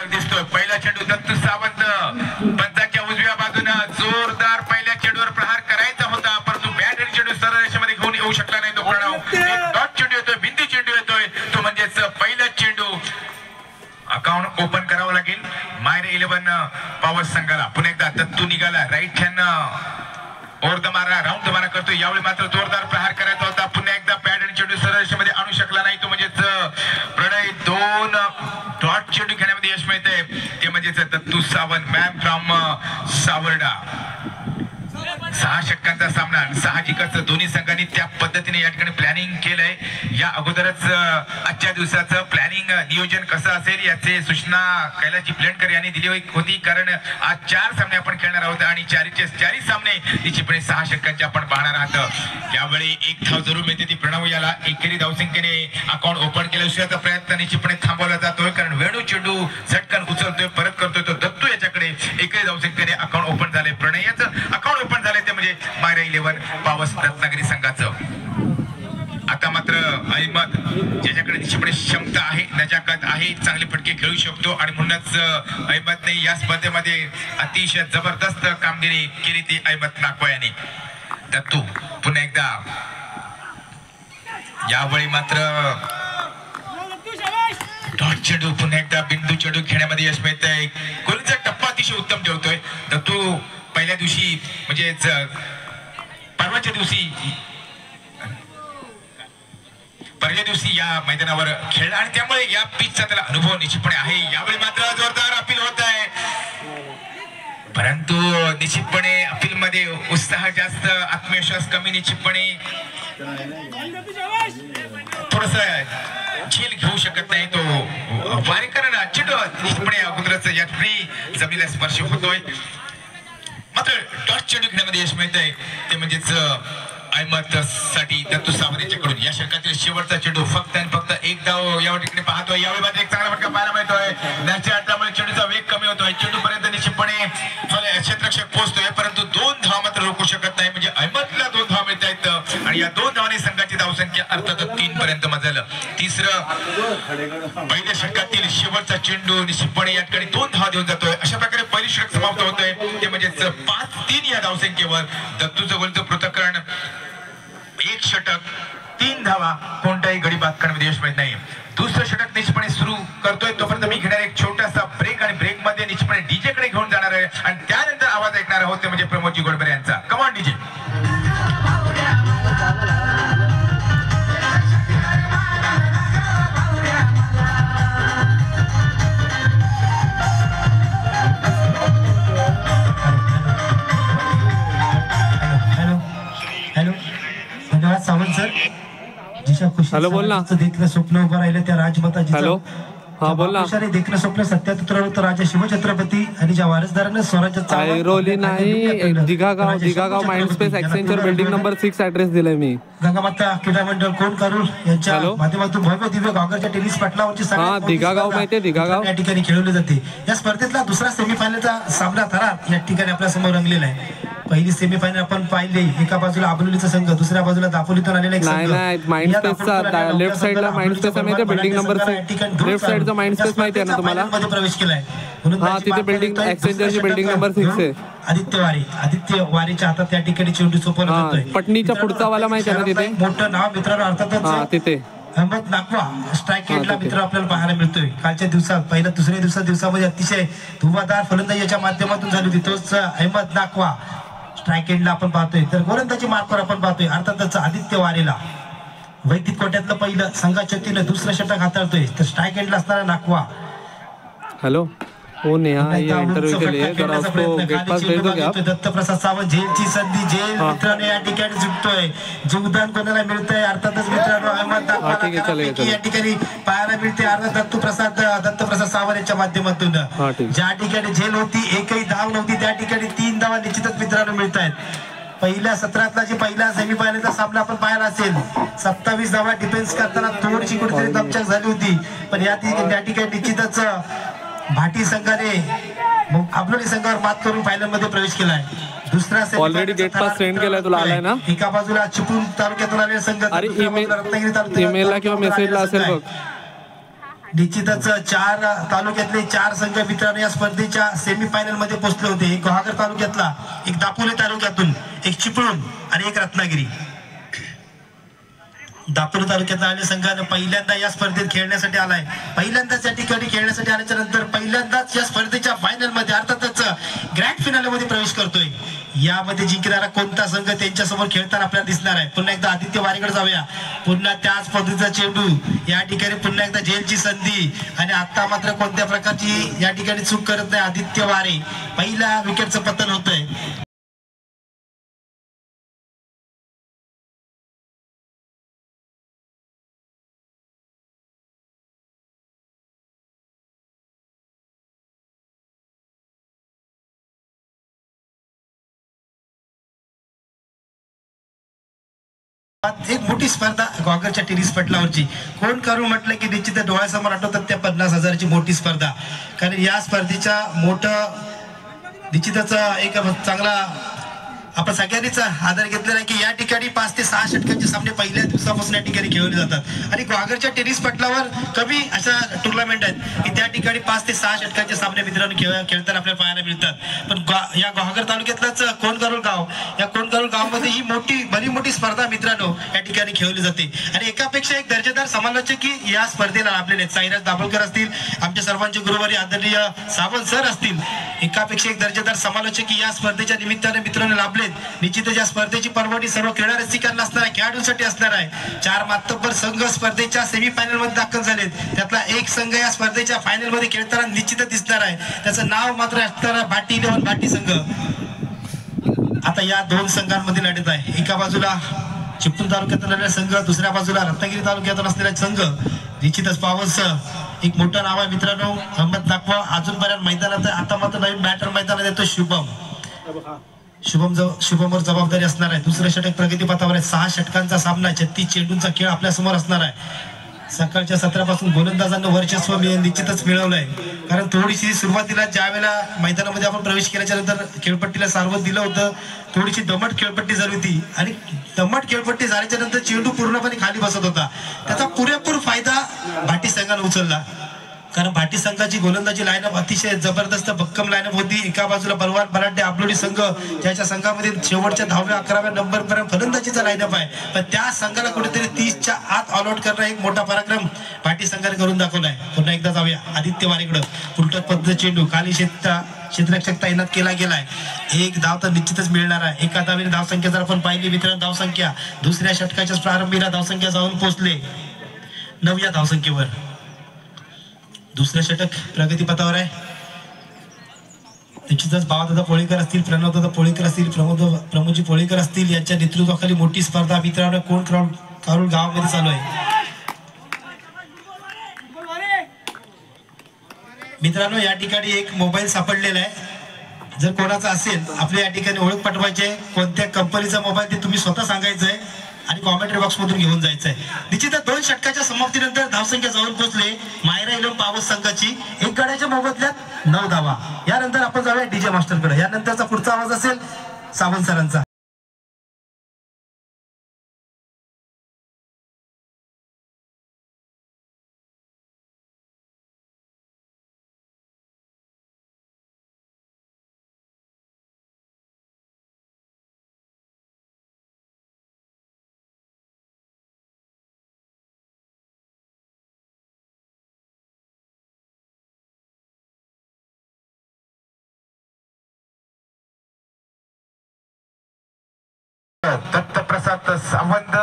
फरक दिसतोय. पहिला चेंडू दत्तू सावंत पंचाच्या उजव्या बाजूने जोरदार पहिल्या चेंडूवर प्रहार करायचा होता, परंतु बॅट आणि चेंडू सरळ रेषेमध्ये घेऊन येऊ शकला नाही तो प्रणव. एक डॉट चेंडू येतोय, बिंदू चेंडू येतोय, तो म्हणजेच पहिला चेंडू. अकाउंट ओपन करावं लागेल मायरे 11 पॉवर संघाला. पुन्हा एकदा दत्तू निघाला राईट हँड ओव्हर द मारा राऊंड द मारा करतो. यावेळी मात्र जोरदार प्रहार करायचा होता. पुन्हा एकदा बॅट आणि चेंडू सरळ रेषेमध्ये आणू शकला नाही तो म्हणजेच प्रणय. 2 डॉट चेंडू खेळण्यामध्ये यश मिळते ते म्हणजेच दत्तू सावंत मॅन फ्रॉम सावर्डा. 6 षटकांचा सामना. साहजिकच दोन्ही संघांनी त्या पद्धतीने या ठिकाणी प्लॅनिंग केलंय. या अगोदरच आजच्या दिवसाचं प्लॅनिंग नियोजन कसं असेल याचे सूचना कैलासजी प्लेंडकर यांनी दिली होती, कारण आज 4 सामने आपण खेळणार आहोत आणि 4चे सामने निश्चितपणे 6 षटकांचे आपण पाहणार आहात. यावेळी एक धाव जरूर मिळते ती प्रणव याला. एकेरी धावसंख्येने अकाउंट ओपन केलं. दुसऱ्याचा प्रयत्न निश्चितपणे थांबवला जातोय, कारण वेणू चेंडू झटकन उचलतोय परत करतोय तो दत्तू याच्याकडे. एकेरी धावसंख्येने अकाउंट ओपन झाले. प्रणयचं अकाउंट ओपन झाले ते म्हणजे मायरा 11 पॉवर्स रत्नागिरी संघाचं. आता मात्र अहमद ज्याच्याकडे निश्चितपणे क्षमता आहे, नजाकत आहे, चांगले फटके खेळू शकतो आणि म्हणूनच अहमदने या स्पर्धेमध्ये अतिशय जबरदस्त कामगिरी केली ती अहमद नाकवा याने. दत्तू पुन्हा एकदा. यावेळी मात्र डॉट चेंडू पुन्हा एकदा बिंदू चेंडू खेळण्यामध्ये यश मिळतंय. गोलचा टप्पा अतिशय उत्तम ठेवतोय दत्तू. पहिल्या दिवशी म्हणजे परवाच्या दिवशी या मैदानावर खेळला आणि त्यामुळे या पिचचा त्याला अनुभव निश्चितपणे आहे. यावेळी मात्र जोरदार अपील होत आहे, परंतु निश्चितपणे अपील मध्ये उत्साह जास्त, आत्मविश्वास कमी. निश्चितपणे थोडस झेल घेऊ शकत नाही तो वारेकर. चेंडू निश्चितपणे अगोदरच या ठिकाणी जमिनीला स्पर्श होतोय. मात्र डॉट चेंडू खेळण्यामध्ये यश मिळत आहे ते म्हणजेच अहमद साठी दत्तू सावंत याच्याकडून. या षटकातील शेवटचा चेंडू फक्त आणि फक्त एक धाव या ठिकाणी पाहतोय. यावेळी मात्र एक चांगला फटका पाहायला मिळतोय. त्याच्या अड्डामुळे चेंडूचा वेग कमी होतोय. चेंडू पर्यंत निश्चितपणे क्षेत्ररक्षक पोहोचतोय, परंतु 2 धाव मात्र रोखू शकत नाही. म्हणजे अहमदला 2 धाव मिळत आहेत आणि या 2 धावांनी संघाची धावसंख्या अर्थातच 3 पर्यंत मजल. तिसरं पहिल्या षटकातील शेवटचा चेंडू निश्चितपणे या ठिकाणी 2 धाव देऊन जातोय. अशा प्रकारे पहिली षटक समाप्त होतोय ते म्हणजेच 5-3 या धावसंख्येवर. दत्तूचं गोलचं पृथक्करण 1 षटक 3 धावा, कोणताही गडी बाद करण्यामध्ये यश मिळत नाही. दुसरं षटक निश्चितपणे सुरू करतोय तोपर्यंत मी घेणार एक छोटासा ब्रेक आणि ब्रेक मध्ये निश्चितपणे डीजे कडे घेऊन जाणार आहे आणि त्यानंतर आवाज ऐकणार आहोत ते म्हणजे प्रमोदजी गोडबरे यांचा. Come on DJ. Sawant sir, Jisha hello बोल ना. देखणं स्वप्न उभं राहिलं त्या राजमाताजी. हॅलो हा बोल ना. देखणं स्वप्न सत्यात उतरवलं होतं राजा शिवछत्रपती आणि ज्या वारसदारांना स्वराज्याचा ऐरोली नाही Dighagaon mind space exchanger building number 6 address दिलाय मी. गंगामाता क्रीडा मंडळ कोण करून यांच्या माध्यमातून भव्य दिव्य गावकरच्या टेनिस पटलावरची दिघागाव माहितीये दिघागाव या ठिकाणी खेळवली जाते. या स्पर्धेतला दुसरा सेमीफायनलचा सामना थरार या ठिकाणी आपल्या समोर रंगलेला आहे. पहिली सेमीफायनल आपण पाहिली, एका बाजूला आबोलीचा संघ, दुसऱ्या बाजूला दापोलीतून आलेला एक संघ. नाही माइंड स्पेसचा लेफ्ट साइडला माइंड स्पेस माहिती बिल्डिंग नंबर 6 लेफ्ट साइडचा माइंड स्पेस माहिती आहे ना तुम्हाला. मध्ये प्रवेश केलाय हा तिथे बिल्डिंग एक्सचेंजरची बिल्डिंग नंबर 6 आहे. आदित्य वारीच्या हातात त्या ठिकाणी चेंडू सोपवला जातोय. पटणीच्या पुढचा वाला माहिती आहे ना तिथे मोठं नाव मित्रांनो अर्थातच तिथे अहमद नाकवा स्ट्राईक एंडला मित्र आपल्याला पाहायला मिळतोय. कालच्या दिवसात पहिल्या दुसऱ्या दिवसामध्ये अतिशय धुवाधार फलंदाजीच्या माध्यमातून झाली होती. तोच अहमद नाकवा स्ट्राईक एंडला आपण पाहतोय. तर गोलंदाजी मार्कवर आपण पाहतोय अर्थातच आदित्य वारेला वैदिक कोट्यातलं पहिलं संघाच्या वतीनं दुसरं षटक हाताळतोय. तर स्ट्राईक एंडला असणारा नाकवा. हॅलो हो नेहा इंटरव्यू के लिए जरा उसको गेट पास भेज दो क्या. दत्तप्रसाद सावंत झेलची संधी झेल मित्रांनो या ठिकाणी जिंकतोय. जीवदान कोणाला मिळतंय अर्थातच मित्रांनो अहमद या ठिकाणी पाहायला मिळते. दत्तप्रसाद सावंत यांच्या माध्यमातून ज्या ठिकाणी झेल होती एकही धाव नव्हती त्या ठिकाणी 3 धावा निश्चितच मित्रांनो मिळत आहेत. पहिल्या सत्रातला जे पहिला सेमीफायनलचा सामना आपण पाहायला असेल 27 धावा डिफेन्स करताना थोडीशी कुठेतरी दमछाक झाली होती, पण या ठिकाणी निश्चितच भाटी संघाने आबलोली संघावर मात करून फायनल मध्ये प्रवेश केलाय. दुसरा ऑलरेडी गेट पास सेंड केलाय तुला आलाय ना. एका बाजूला चिपळूण तालुक्यातून आलेला संघ रत्नागिरी तालुक्यात ईमेलला किंवा मेसेजला असेल बघ. निश्चितच 4 तालुक्यातले 4 संघ मित्रांनो या स्पर्धेच्या सेमीफायनल मध्ये पोहोचले होते. एक गुहागर तालुक्यातला, एक दापोली तालुक्यातून, एक चिपळूण आणि एक रत्नागिरी. दापोली तालुक्यात आलेल्या संघानं पहिल्यांदा या स्पर्धेत खेळण्यासाठी आलाय. पहिल्यांदाच या ठिकाणी खेळण्यासाठी आल्याच्या नंतर पहिल्यांदाच या स्पर्धेच्या फायनल मध्ये अर्थातच ग्रँड फिनाले मध्ये प्रवेश करतोय. यामध्ये जिंकणारा कोणता संघ त्यांच्या समोर खेळताना आपल्याला दिसणार आहे. पुन्हा एकदा आदित्य वारेकडे जाऊया. पुन्हा त्याच पद्धतीचा चेंडू या ठिकाणी पुन्हा एकदा झेलची संधी आणि आता मात्र कोणत्या प्रकारची या ठिकाणी चूक करत नाही आदित्य वारे. पहिल्या विकेटचं पतन होतंय. एक मोठी स्पर्धा गुहागरच्या टेनिस पटलावरची. कोण करू म्हटलं की निश्चित डोळ्यासमोर आठवतात त्या 50,000ची मोठी स्पर्धा. कारण या स्पर्धेच्या मोठं निश्चितच एक चांगला आपण सगळ्यांनीच आदर घेतलेला आहे की या ठिकाणी 5 ते 6 षटकांचे सामने पहिल्या दिवसापासून या ठिकाणी खेळले जातात. आणि गुहागरच्या टेनिस पटलावर कमी अशा टुर्नामेंट आहेत की त्या ठिकाणी 5 ते 6 षटकांचे सामने मित्रांनो खेळताना आपल्याला पाहायला मिळतात. पण या गुहागर तालुक्यातलाच कोणगारुळ गाव, या कोणगारुळ गावामध्ये ही भली मोठी स्पर्धा मित्रांनो या ठिकाणी खेळली जाते. आणि एकापेक्षा एक दर्जेदार समालोचक या स्पर्धेला लाभलेले आहेत. साईराज दाभोळकर असतील, आमच्या सर्वांचे गुरुवारी आदरणीय सावंत सर असतील, एकापेक्षा एक दर्जेदार समालोचक या स्पर्धेच्या निमित्ताने मित्रांनो लाभले. निश्चितच या स्पर्धेची पर्वणी सर्व क्रीडा रसिकांना असणार आहे, खेळाडूंसाठी असणार आहे. 4 मातब्बर संघ स्पर्धेच्या सेमीफायनल मध्ये दाखल झालेत. त्यातला एक संघ या स्पर्धेच्या फायनल मध्ये खेळताना निश्चितच दिसणार आहे. त्याचं नाव मात्र असणार आहे भाटी 11 भाटी संघ. आता या 2 संघांमध्ये लढत आहे. एका बाजूला चिपळूण तालुक्यातून आलेला संघ, दुसऱ्या बाजूला रत्नागिरी तालुक्यातून असलेला संघ. निश्चितच पावस एक मोठं नाव आहे मित्रांनो अहमद नाकवा. अजूनपर्यंत मैदानात, आता मात्र नवीन बॅटर मैदानात येतो शुभमवर जबाबदारी असणार आहे. दुसरं षटक प्रगतीपथावर आहे. 6 षटकांचा सामना, 36 चेंडूंचा खेळ आपल्या समोर असणार आहे. सकाळच्या सत्रापासून गोलंदाजांना वर्चस्व निश्चितच मिळवलंय. कारण थोडीशी सुरुवातीला ज्या वेळेला मैदानामध्ये आपण प्रवेश केल्याच्या नंतर खेळपट्टीला सार्वत दिलं होतं, थोडीशी दमट खेळपट्टी झाली होती. आणि दमट खेळपट्टी झाल्याच्या नंतर चेंडू पूर्णपणे खाली बसत होता. त्याचा पुरेपूर फायदा भाटी संघाने उचलला. कारण भाटी संघाची गोलंदाजी लाईनअप अतिशय जबरदस्त भक्कम लाईनअप होती. एका बाजूला बलवान बराडे आबलोडी संघ, ज्याच्या संघामध्ये शेवटच्या 10व्या 11व्या नंबर पर्यंत फलंदाजीचा लाईनअप आहे. पण त्या संघाला कुठेतरी 30च्या आत ऑल आउट करणं एक मोठा पराक्रम भाटी संघाने करून दाखवलाय. पुन्हा एकदा जाऊया आदित्य वारेकडं. उलटत पद्धत चेंडू खाली क्षेत्ररक्षक तैनात केला गेलाय. एक धाव तर निश्चितच मिळणार आहे. एका धावेने धावसंख्या जर आपण पाहिली मित्रांनो, धावसंख्या दुसऱ्या षटकाच्या प्रारंभीला धावसंख्या जाऊन पोहोचले 9व्या धावसंख्येवर. दुसरं षटक प्रगतीपथावर आहे. निश्चितच भावदादा पोळीकर असतील, प्रणवदादा पोळीकर असतील, प्रमोदजी पोळीकर असतील, यांच्या नेतृत्वाखाली मोठी स्पर्धा मित्रांनो कोणगारुळ गावामध्ये चालू आहे. मित्रांनो या ठिकाणी एक मोबाईल सापडलेला आहे. जर कोणाचा असेल आपल्या या ठिकाणी ओळख पटवायची, कोणत्या कंपनीचा मोबाईल ते तुम्ही स्वतः सांगायचंय आणि कॉमेंट्री बॉक्स मधून घेऊन जायचंय. निश्चितच 2 षटकाच्या समाप्तीनंतर धावसंख्या जाऊन पोहोचले मायरा इलम पावस संघाची. 1 गड्याच्या मोबदल्यात 9 धावा. यानंतर आपण जाऊया डीजे मास्टरकडे. यानंतरचा पुढचा आवाज असेल सावंत सरांचा. दत्तप्रसाद सावंत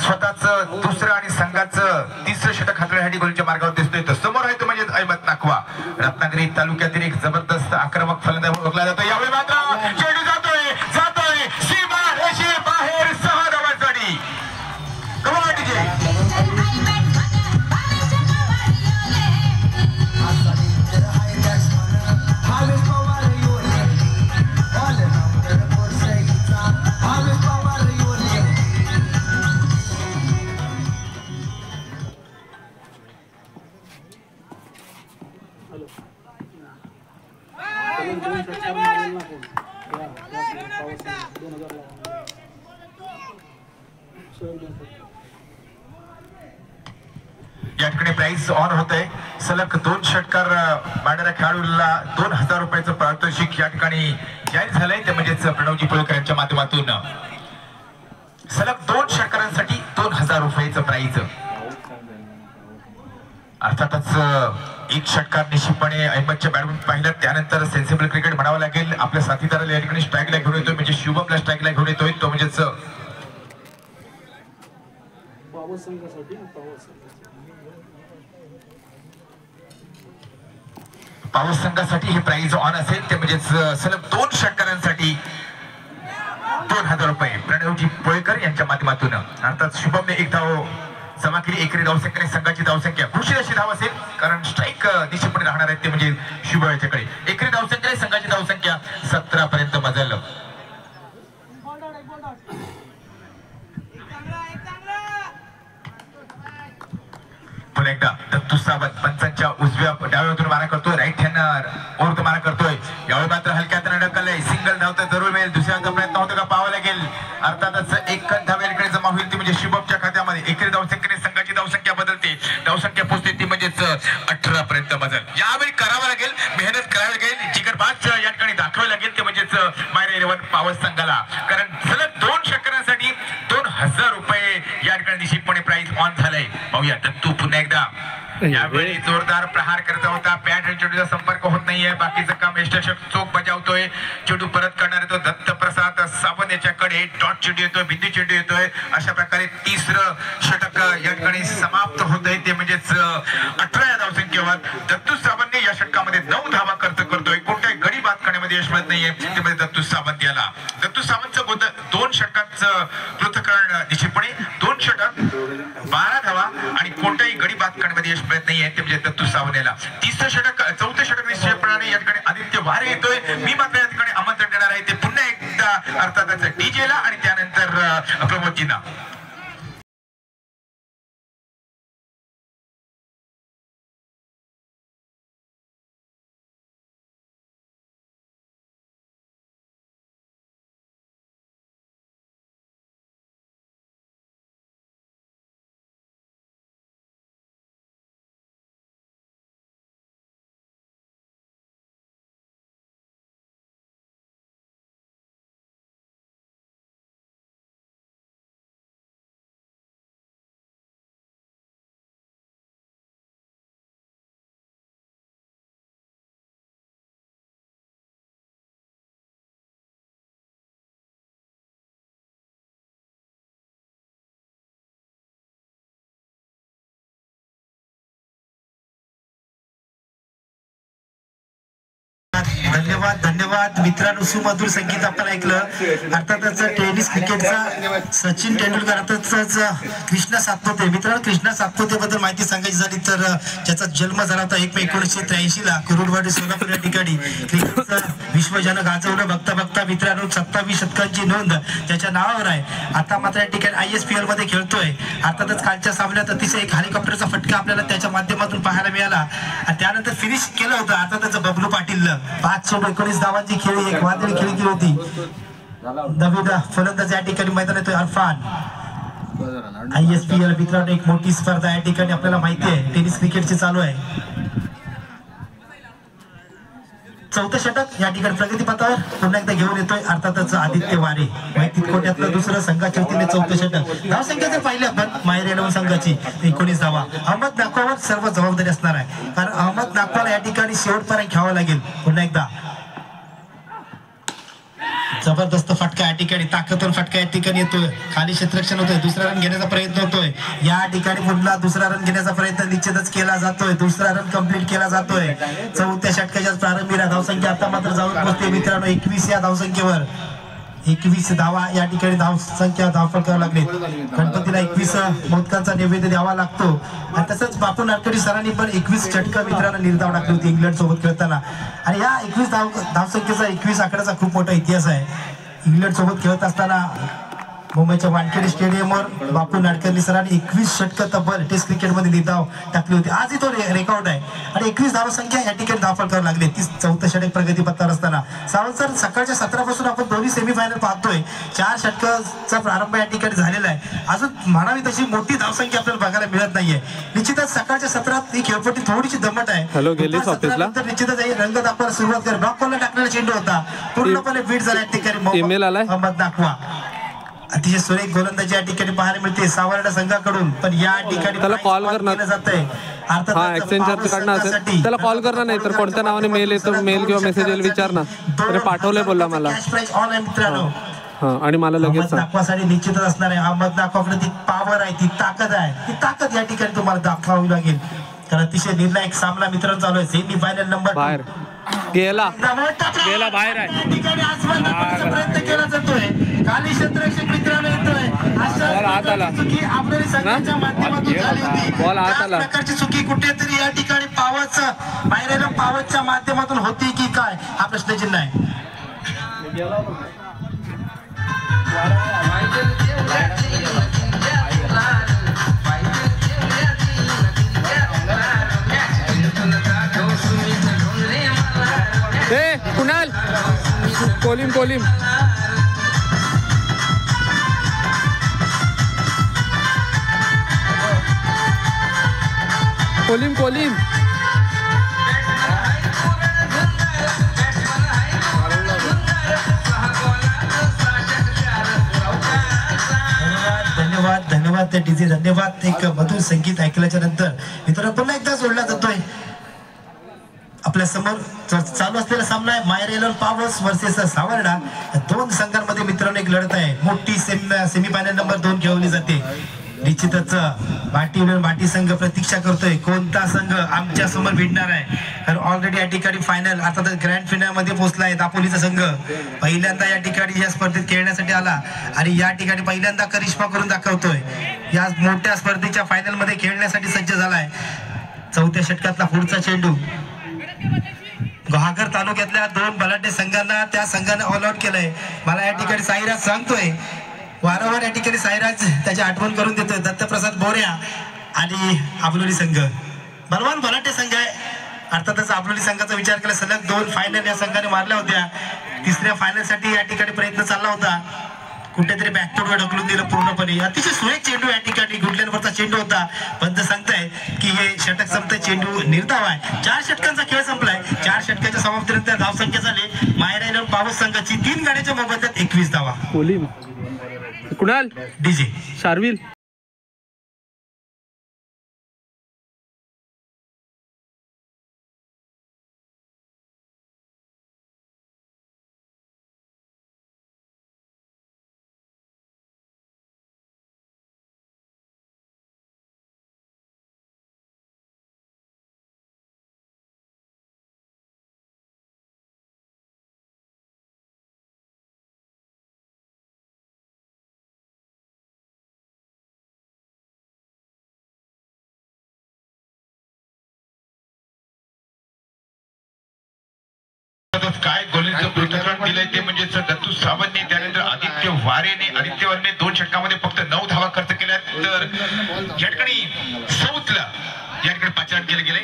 स्वतःच दुसरं आणि संघाचं 3रं षटक हातळ्यासाठी गोलच्या मार्गावर दिसतोय. तर समोर आहे तो म्हणजे अहमद नाकवा. रत्नागिरी तालुक्यातील एक जबरदस्त आक्रमक फलंदाज ओळखला जातो. यावेळी मात्र चेंडू जातोय सीमा रेषे बाहेर 6 धावांसाठी. कमाल डीजे. या ठिकाणी प्राइस ऑन होत आहे. सलग 2 षटकार मारणाऱ्या खेळाडूला 2000 रुपयाचं पारितोषिक या ठिकाणी जाहीर झालंय. ते म्हणजेच प्रणवजी पोळकर यांच्या माध्यमातून सलग 2 षटकारांसाठी 2000 रुपयाचं प्राइज. अर्थातच एक षटकार निश्चितपणे अहमदच्या बॅटमॅन पाहिलं, त्यानंतर सेन्सिबल क्रिकेट म्हणावं लागेल. आपल्या साथीदाराला या ठिकाणी स्ट्राईकला घेऊन येतोय, म्हणजे शुभमला स्ट्राईकला घेऊन येतोय. तो म्हणजेच पावस संघासाठी हे प्राइज ऑन असेल. ते म्हणजेच सलग 2 षटकारांसाठी 2000 रुपये प्रणवजी पोळकर यांच्या माध्यमातून. अर्थात शुभमने एक धाव जमा केली. एकरी धावसंख्येने संघाची धावसंख्या खुशी अशी धाव असेल, कारण स्ट्राईक निश्चितपणे राहणार आहेत. ते म्हणजे शुभ याच्याकडे एकरी धावसंख्येने संघाची धावसंख्या 17 पर्यंत बदल. पुन्हा एकदा दत्तू सावंत पंचांच्या उजव्या डाव्यातून मारा करतोय, राईट हँडर ओरत मारा करतोय. यावेळी मात्र हलक्यात अडकलंय. सिंगल धाव तर जरूर मिळेल. दुसऱ्याचा प्रयत्न होतो का पाहावं लागेल. अर्थातच एक धाव याकडे जमा होईल, ती म्हणजे शुभमच्या खात्यामध्ये. एकरी धावसंख्येने संघाची धावसंख्या बदलते. धावसंख्या पोहोचते ती म्हणजेच 18 पर्यंत बदल. यावेळी करावं लागेल, मेहनत करावी लागेल, जिगरबाज या ठिकाणी दाखवावी लागेल. ते म्हणजेच मायरा 11 पावस संघाला, कारण सलग 2 षटकारांसाठी 2000 रुपये या ठिकाणी निश्चितपणे प्राइस ऑन झालंय. पाहूया दत्तू पुन्हा एकदा यावेळी जोरदार प्रहार करत होता. बॅट आणि चेंडूचा संपर्क होत नाहीये. बाकीचं काम यष्टरक्षक चोख बजावतोय. चेंडू परत करणार तो दत्त प्रसाद सावंत याच्याकडे. डॉट चेंडू येतोय, बिंदू चेंडू येतोय. अशा प्रकारे 3रं षटक या ठिकाणी समाप्त होत आहे. ते म्हणजेच 18 या धावसंख्येवर दत्तू सावंतने या षटकामध्ये 9 धावा करतोय. कोणत्याही गडी बाद करण्यामध्ये यश मिळत नाहीये. ते म्हणजे दत्तू सावंत याला. दत्तू सावंतचं 2 षटकांचं पृथक्करण निश्चितपणे 2 षटक 12 धावा आणि कोणत्याही गडी बाद करण्यामध्ये यश मिळत नाहीये. ते म्हणजे दत्तू सावंत याला. 3रं षटक 4थं षटक निश्चितपणे या ठिकाणी आदित्य वारे येतोय. मी मात्र या ठिकाणी आमंत्रण देणार आहे ते पुन्हा एकदा अर्थातच डीजेला आणि त्यानंतर प्रमोदजींना. धन्यवाद मित्रांनो. सुमधुर संगीत आपण ऐकलं. अर्थातच टेनिस क्रिकेटचा सचिन तेंडुलकर, अर्थातच कृष्णा सातपुते. मित्रांनो, कृष्णा सातपुते बद्दल माहिती सांगायची झाली तर ज्याचा जन्म झाला होता 1 मे 1983 ला कुरुडवाडी सोलापूर या ठिकाणी. क्रिकेटचं विश्वजन गाजवलं. बघता बघता मित्रांनो 27 शतकांची नोंद त्याच्या नावावर आहे. आता मात्र या ठिकाणी ISPL मध्ये खेळतोय. अर्थातच कालच्या सामन्यात अतिशय एक हेलिकॉप्टरचा फटका आपल्याला त्याच्या माध्यमातून पाहायला मिळाला आणि त्यानंतर फिनिश केलं होतं अर्थातच बबलू पाटील. 519 धावांची खेळी, एक वादळी खेळी केली होती. नवीन फलंदाज या ठिकाणी मैदान येतोय अरफान. ISPL मित्रांनो एक मोठी स्पर्धा या ठिकाणी आपल्याला माहिती आहे टेनिस क्रिकेटची चालू आहे. 4थं षटक या ठिकाणी प्रगतीपथावर पुन्हा एकदा घेऊन येतोय अर्थातच आदित्य वारे. माहिती कोट्यातलं 2रं संघाच्या वतीने 4थं षटक. धावसंख्या जर पाहिली आपण मायरा 11 संघाची 19 धावा. अहमद नागवावर सर्व जबाबदारी असणार आहे, कारण अहमद नागवाला या ठिकाणी शेवटपर्यंत घ्यावं लागेल. पुन्हा एकदा जबरदस्त फटका या ठिकाणी, ताकदवर फटका या ठिकाणी येतोय. खाली क्षेत्ररक्षण होतोय. 2रा रन घेण्याचा प्रयत्न होतोय. या ठिकाणी पुन्हा 2रा रन घेण्याचा प्रयत्न निश्चितच केला जातोय. 2रा रन कंप्लीट केला जातोय. 4थ्या षटकाच्या प्रारंभी धावसंख्या आता मात्र जाऊन पोहोचते मित्रांनो 21 या धावसंख्येवर. 21 धावा या ठिकाणी धावसंख्या धावफलकावर लागली. गणपतीला 21 मोदकांचा नैवेद्य द्यावा लागतो. आणि तसंच बापू नाडकर्णी सरांनी पण 21 षटकं मित्रांनो निर्धाव टाकली होती इंग्लंड सोबत खेळताना. आणि या 21 धावसंख्येचा 21 आकड्याचा खूप मोठा इतिहास आहे. इंग्लंड सोबत खेळत असताना मुंबईच्या वानखेडे स्टेडियमवर बापू नाडकर्णी सरांनी 21 षटकं तब्बल टेस्ट क्रिकेटमध्ये निधाव टाकली होती. आजही तो रेकॉर्ड आहे आणि 21 धावसंख्या या ठिकाणी धाव फलकावर लागली. 34 षटक प्रगतीपथावर असताना सावंत सर सकाळच्या 17 पासून आपण दोन्ही सेमीफायनल पाहतोय. 4 षटकाचा प्रारंभ या ठिकाणी झालेला आहे. अजून म्हणावी तशी मोठी धावसंख्या आपल्याला बघायला मिळत नाहीये. निश्चितच सकाळच्या 17 ही खेळपट्टी थोडीशी दमट आहे. नंतर निश्चितच रंग दाखवायला सुरुवात कर. ब्लॉक कॉलला टाकलेला चेंडू होता पूर्णपणे बीट झाला या ठिकाणी. ईमेल आलाय मोहम्मद नाकवा अतिशय सुरेख गोलंदाजी या ठिकाणी पाहायला मिळते सावर्डा संघाकडून. पण या ठिकाणी त्याला कॉल करणार जातंय. हा एक्सचेंजर काढणं असेल त्याला कॉल करणार नाही तर कोणत्या नावाने मेल येतो मेल किंवा मेसेज येईल विचार ना. अरे पाठवलंय बोलला मला. हा आणि मला लगेच नाकवासाठी निश्चितच असणार आहे. अहमद नाकवाकडे ती पावर आहे, ती ताकद आहे. ती ताकद या ठिकाणी तुम्हाला दाखवावी लागेल. तर अतिशय निर्णायक सामना मित्रांनो चालू आहे. सेमी फायनल नंबर बाहेर गेला बाहेर आहे. प्रयत्न केला जातोय. खाली क्षेत्ररक्षक मित्रांनो येतोय. प्रकारची चुकी कुठेतरी या ठिकाणी पावरच्या माध्यमातून होती की काय हा प्रश्नचिन्ह आहे. कुणाल कोलिम कोलिम कोलिम कोलिम धन्यवाद धन्यवाद त्या डीजे धन्यवाद. एक मधुर संगीत ऐकल्याच्या नंतर मित्रांनो पुन्हा एकदा जोडला जातोय. आपल्या समोर चालू असलेला सामना आहे मायर एलन पॉवर्स वर्सेस सावर्डा. दोन संघांमध्ये मित्रांनो एक लढत आहे. मोठी सेमीफायनल नंबर 2 खेळवली जाते. निश्चितच बाटी संघ प्रतीक्षा करतोय कोणता संघ आमच्या समोर भिडणार आहे. कारण ऑलरेडी या ठिकाणी फायनल अर्थात ग्रँड फायनल मध्ये पोहोचलाय. दापोलीचा संघ पहिल्यांदा या ठिकाणी या स्पर्धेत खेळण्यासाठी आला आणि या ठिकाणी पहिल्यांदा करिश्मा करून दाखवतोय. या मोठ्या स्पर्धेच्या फायनल मध्ये खेळण्यासाठी सज्ज झालाय. 4थ्या षटकातला पुढचा चेंडू गुहागर तालुक्यातल्या 2 बलाढ्य संघांना त्या संघाने ऑल आउट केलंय. मला या ठिकाणी साईराज सांगतोय वारंवार या ठिकाणी साईराज त्याची आठवण करून देतोय. दत्तप्रसाद बोऱ्या आणि आबलोली संघ बलवान बलाढ्य संघ आहे. अर्थातच आबलोली संघाचा विचार केला सलग 2 फायनल या संघाने मारल्या होत्या. 3ऱ्या फायनल साठी या ठिकाणी प्रयत्न चालला होता. कुठेतरी बॅकफूटवर ढकलून दिलं पूर्णपणे. अतिशय सुरेख चेंडू या ठिकाणी गुडलॅनवरचा चेंडू होता. पंत सांगताय की हे षटक संपतंय. चेंडू निर्धाव आहे. 4 षटकांचा खेळ संपलाय. 4 षटकाच्या समाप्तीनंतर धावसंख्या झाली मायर एलन पॉवर्स संघाची 3 गाड्याच्या मोबदल्यात 21 धावा. कोलिम कुणाल डीजे शार्विल काय गोलंदाजीचं पृथक्करण दिलंय ते म्हणजे दत्तू सावंतने त्यानंतर आदित्य वारेने 2 षटकामध्ये फक्त 9 धावा खर्च केल्या. तर या ठिकाणी साऊथला या ठिकाणी 5 रन केले गेले.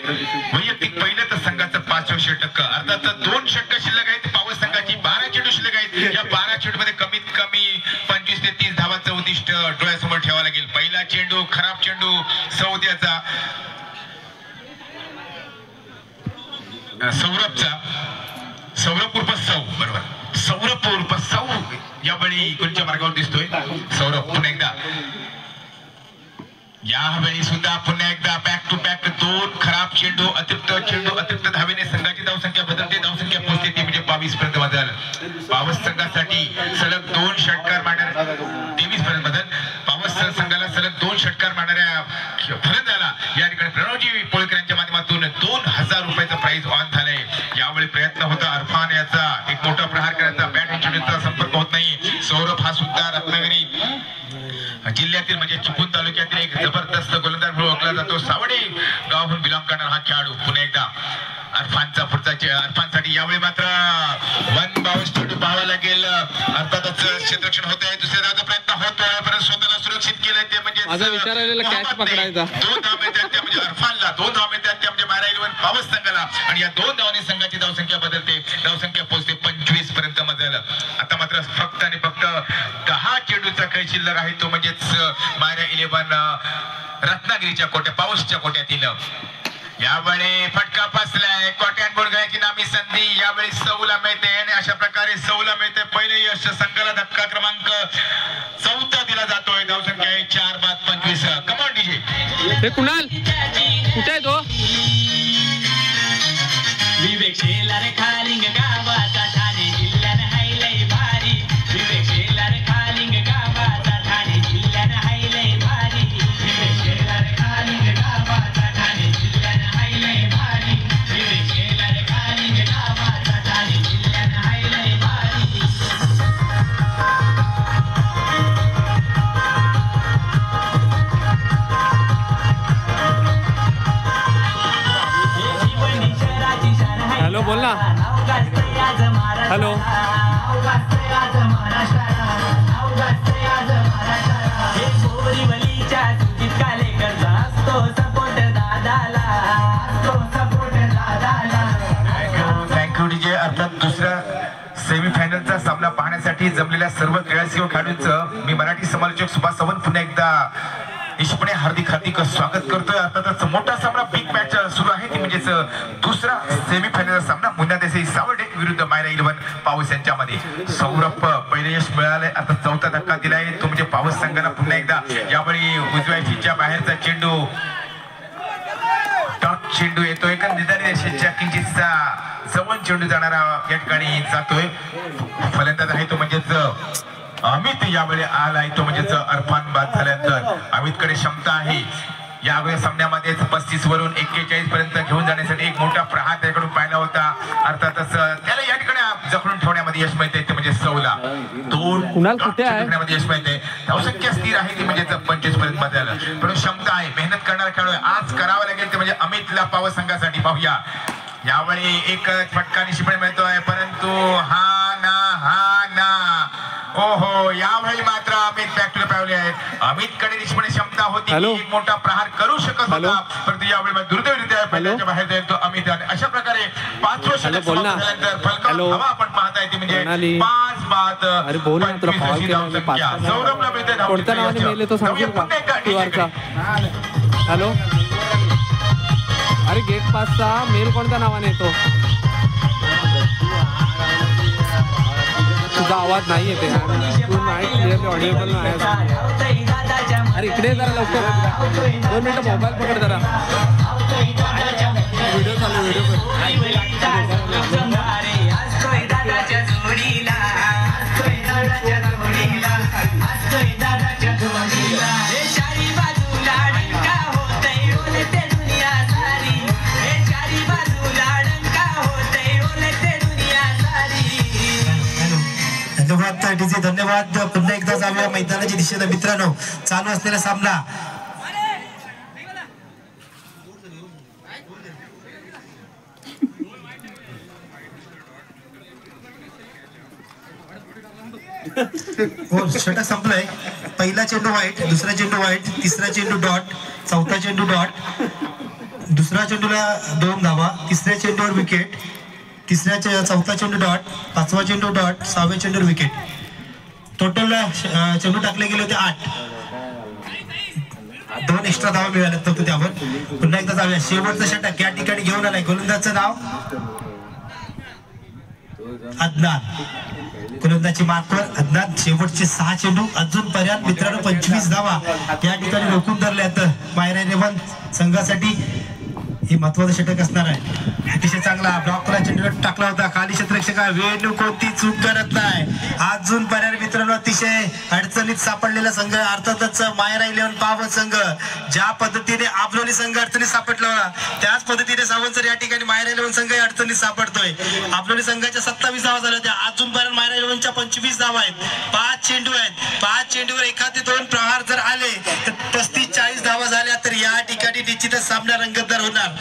वैयक्तिक पहिलं तर संघाचं 5वं षटक. अर्थात 2 षटक शिल्लक आहेत. पॉवर संघाची 12 चेंडू शिल्लक आहेत. या 12 चेंडूमध्ये कमीत कमी 25 ते 30 धावांचं उद्दिष्ट डोळ्यासमोर ठेवावं लागेल. पहिला चेंडू खराब चेंडू सौद्याचा सौरभ उर्फ सौ बरोबर सौरभ उर्फ सौ यावेळी गुलच्या मार्गावर दिसतोय. सौरभ पुन्हा एकदा यावेळी सुद्धा पुन्हा एकदा बॅक टू बॅक 2 खराब चेंडू अतिरिक्त धावेने संघाची धावसंख्या बदलते. धावसंख्या पोहोचते ती म्हणजे 22 पर्यंत बदल. पावस संघासाठी सलग 2 षटकार मारणाऱ्या 23 पर्यंत बदल. पावस संघाला सलग 2 षटकार मारणाऱ्या फलंदाजाला या ठिकाणी प्रणवजी पोळकर यांच्या माध्यमातून 2000 रुपयाचं प्राइज ऑन झालंय. यावेळी प्रयत्न होता अरफान याचा एक मोठा प्रहार करायचा. बॅट आणि चेंडूचा संपर्क होत नाही. सौरभ हा सुद्धा रत्नागिरी जिल्ह्यातील म्हणजे चिपळूण तालुक्यातील एक जबरदस्त गोलंदाज म्हणून ओळखला जातो. सावडी गावाहून बिलॉंग करणारा हा खेळाडू पुन्हा एकदा अरफानसाठी यावेळी मात्र 1 बाउन्स चेंडू पाहावा लागेल. अर्थातच क्षेत्ररक्षण होत आहे. दुसऱ्या धावाचा प्रयत्न होतोय परंतु स्वतःला सुरक्षित केलंय ते म्हणजे माझा विचार आलेला कॅच पकडायचा. 2 धावा मिळतात त्या म्हणजे अरफानला, 2 धावा मिळतात त्या म्हणजे मायरा इलेव्हन पॉवर्स संघाला आणि या 2 धावांनी संघाची धावसंख्या बदलते. धावसंख्या पोहोचते 25 पर्यंत मजल. आता मात्र फक्त आणि फक्त 10 चेंडूचा खेळ शिल्लक आहे तो म्हणजेच मायरा इलेव्हन रत्नागिरीच्या कोट्या पॉवर्सच्या कोट्यातील. यावेळी फटका फसलाय, कोट्यात बोलगायची नामी संधी यावेळी सौला मिळते आणि अशा प्रकारे सौला मिळते. पहिले यश संघाला धक्का क्रमांक 4 दिला जातोय. धावसंख्या आहे 4-25. Come on DJ. हे कुणाल कुठे आहे तो? विवेक शेलार खालिंग गावाचा ठाणे जिल्ह्यात हायलय भारी. विवेक शेलार खालिंग गावाचा ठाणे जिल्ह्यात हायलय भारी. विवेक शेलार खालिंग गावाचा ठाणे जिल्ह्यात हायलय भारी. विवेक शेलार खालिंग गावाचा ठाणे जिल्ह्यात हायलय भारी. हॅलो बोल ना. Hello thank you DJ. अर्थात दुसऱ्या सेमीफायनलचा सामना पाहण्यासाठी जमलेल्या सर्व क्रीडासेवक खेळाडूंचं मी मराठी समालोचक सुभाष सावंत पुन्हा एकदा निष्पणे हार्दिक स्वागत करतोय. अर्थातच मोठा सामना बिग मॅच सुरू आहे ती म्हणजेच दुसरा सेमीफायनलचा सामना मुन्ना देसाई सावर्डे विरुद्ध मायरा इलेव्हन पॉवर्स यांच्यामध्ये. सौरभ पहिले यश मिळालंय, आता 4था धक्का दिलाय तो म्हणजे पॉवर्स संघाला पुन्हा एकदा. यावेळी उजव्या फिच्या बाहेरचा चेंडू टॉप चेंडू येतोय का निदानी रेषेच्या किंचितचा जवळ चेंडू जाणारा या ठिकाणी जातोय. फलंदाज आहे तो म्हणजेच अमित यावेळी आलाय तो म्हणजेच अरफान बाद झाल्यानंतर अमितकडे क्षमता आहे यावेळी सामन्यामध्ये 35 वरून 41 पर्यंत घेऊन जाण्यासाठी एक मोठा प्रहार त्याकडून पाहिला होता. अर्थातच त्याला या ठिकाणी जखडून ठेवण्यामध्ये यश मिळते ते म्हणजे सौला. 2 यश मिळते. धावसंख्या स्थिर आहे ती म्हणजे 25 पर्यंत बदल पण क्षमता आहे, मेहनत करणारा खेळाडू आज करावं लागेल ते म्हणजे अमितला पॉवर संघासाठी. पाहूया यावेळी एक फटका निशिपणे मिळतोय परंतु हा ना ओहो यावेळी मात्र अमित बॅकला पावले आहेत. अमितकडे निष्पणे क्षमता होती, एक मोठा प्रहार करू शकत होता परंतु यावेळी दुर्दैवरित्या पहिल्याच्या बाहेर जाईल तो अमित. अशा प्रकारे 5वं षटक झाल्यानंतर फलकावर हवा आपण पाहता येते म्हणजे 5 बाद. अरे बोल ना, तुला कॉल केला. सौरभला मिळते कोणत्या नावाने मेले तो सांगशील का? हॅलो अरे गेट पासचा मेल कोणत्या नावाने येतो? तुझा आवाज नाही येते, तू नाही क्लिअरली ऑडिएबल नाही. अरे इकडे जरा लवकर 2 मिनिटं मोबाईल पकड जरा. व्हिडिओ चालू व्हिडिओ धन्यवाद. पुन्हा एकदा जाऊया मैदानाच्या दिशेने मित्रांनो. चालू असलेला सामना षटक संपलंय. पहिला चेंडू वाईट, दुसरा चेंडू वाईट, तिसरा चेंडू डॉट, 4था चेंडू डॉट, दुसऱ्या चेंडूला 2 धावा, तिसऱ्या चेंडूवर विकेट, 4था चेंडू डॉट, 5वा चेंडू डॉट, 6व्या चेंडूवर विकेट. टोटल चेंडू टाकले गेले होते 8. 2 एक्स्ट्रा धावा मिळाल्या फक्त त्यावर. पुन्हा एकदा जाऊया शेवटचं षटक या ठिकाणी घेऊन आलाय. गोलंदाजचं नाव अदनान. गोलंदाजी मार्कवर अदनान. शेवटचे 6 चेंडू अजूनपर्यंत मित्रांनो 25 धावा या ठिकाणी रोखून धरल्यात मायरा इलेव्हन संघासाठी. हे महत्वाचं षटक असणार आहे. अतिशय चांगला ब्लॉकला चेंडू टाकला होता. खाली क्षेत्ररक्षक वेणू कोणती चूक करत नाही. अजूनपर्यंत मित्रांनो अतिशय अडचणीत सापडलेला संघ अर्थातच मायरा इलेव्हन पॉवर संघ. ज्या पद्धतीने आबलोली संघ अडचणीत सापडला त्याच पद्धतीने सावंतसर या ठिकाणी मायरा इलेव्हन संघ अडचणीत सापडतोय. आबलोली संघाच्या 27 धावा झाल्या होत्या. अजूनपर्यंत मायरा इलेव्हनच्या 25 धावा आहेत. 5 चेंडू आहेत. 5 चेंडूवर एखादे 2 प्रहार जर आले तर 35-40 धावा झाल्या तर या ठिकाणी निश्चितच सामना रंगतदार होणार.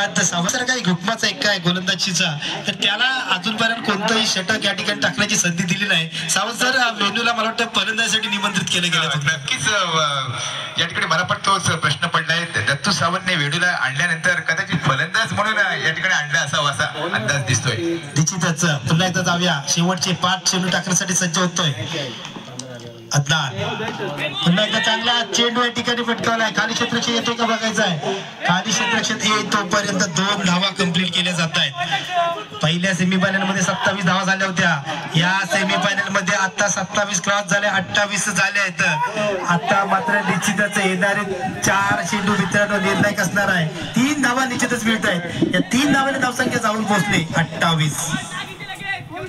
धन्यवाद. सावंत काही हुकमाचा एक काय गोलंदाजीचा तर त्याला अजूनपर्यंत कोणतंही षटक या ठिकाणी टाकण्याची संधी दिली नाही. सावंत सर वेणूला मला वाटतं फलंदाजीसाठी निमंत्रित केलं गेलं. नक्कीच या ठिकाणी मला पण तोच प्रश्न पडलाय. दत्तू सावंतने वेडूला आणल्यानंतर कदाचित फलंदाज म्हणून या ठिकाणी आणला असावा असा अंदाज दिसतोय. निश्चितच पुन्हा एकदा जाऊया. शेवटचे 5 चेंडू टाकण्यासाठी सज्ज होतोय अदनान. पुन्हा एकदा चांगला चेंडू या ठिकाणी फटकावलाय. खाली क्षेत्रक्षण येतोय का बघायचं आहे. खाली क्षेत्रक्षण तोपर्यंत 2 धावा कंप्लीट केल्या जात आहेत. पहिल्या सेमीफायनल मध्ये 27 धावा झाल्या होत्या. या सेमीफायनल मध्ये आता 27 क्रॉस झाले, 28 झाले आहेत. आता मात्र निश्चितच येणारे 4 चेंडू मित्रांनो निर्णायक असणार आहे. 3 धावा निश्चितच मिळत आहेत. या 3 धावाने धावसंख्या जाऊन पोहोचले 28.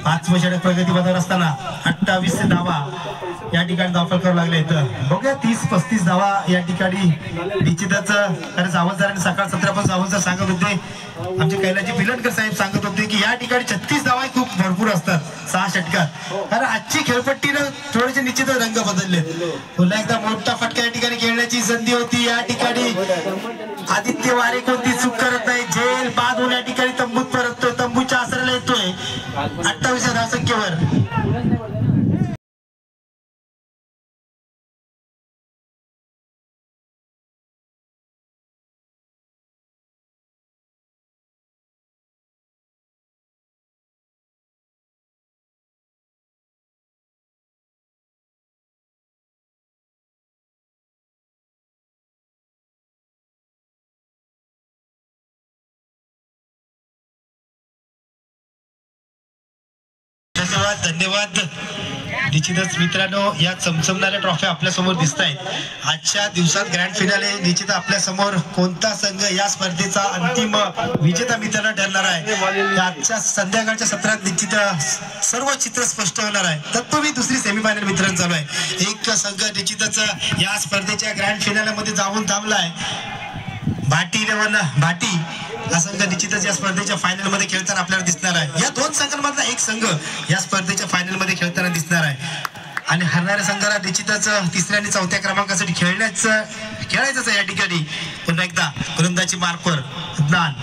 5 षटक प्रगतीपथावर असताना 28 धावा या ठिकाणी धावफल करावं लागले. तर बघूया 30-35 धावा या ठिकाणी निश्चितच. कारण सावंतसरांनी सकाळ 17 पण सावंत सांगत होते, आमचे कैलाजी पिलटकर साहेब सांगत होते की या ठिकाणी 36 धावा खूप भरपूर असतात 6 षटकात. कारण आजची खेळपट्टीनं थोडेसे निश्चितच रंग बदलले. पुन्हा एकदा मोठा फटका या ठिकाणी खेळण्याची संधी होती. या ठिकाणी आदित्य वारे कोणती चूक करत नाही. झेल बाद होऊन या ठिकाणी तंबूत परततोय, तंबूच्या आसऱ्याला येतोय 28 धावसंख्येवर. धन्यवाद. निश्चितच मित्रांनो या चमचमणाऱ्या ट्रॉफी आपल्या समोर दिसत आहेत. आजच्या दिवसात ग्रँड फिनाले निश्चित आपल्या समोर कोणता संघ या स्पर्धेचा अंतिम विजेता मित्रांनो ठरणार आहे. आजच्या संध्याकाळच्या सत्रात निश्चित सर्व चित्र स्पष्ट होणार आहे. तत्पूर्वी दुसरी सेमीफायनल मित्रांनो चालू आहे. एक संघ निश्चितच या स्पर्धेच्या ग्रँड फिनाले मध्ये जाऊन थांबलाय. भाटी 11 भाटी हा संघ निश्चितच या स्पर्धेच्या फायनल मध्ये खेळताना आपल्याला दिसणार आहे. या 2 संघांमधला एक संघ या स्पर्धेच्या फायनल मध्ये खेळताना दिसणार आहे. आणि हरणाऱ्या संघाला निश्चितच 3ऱ्या आणि 4थ्या क्रमांकासाठी खेळायचंच आहे. या ठिकाणी पुन्हा एकदा गोलंदाजी मार्कवर अदनान.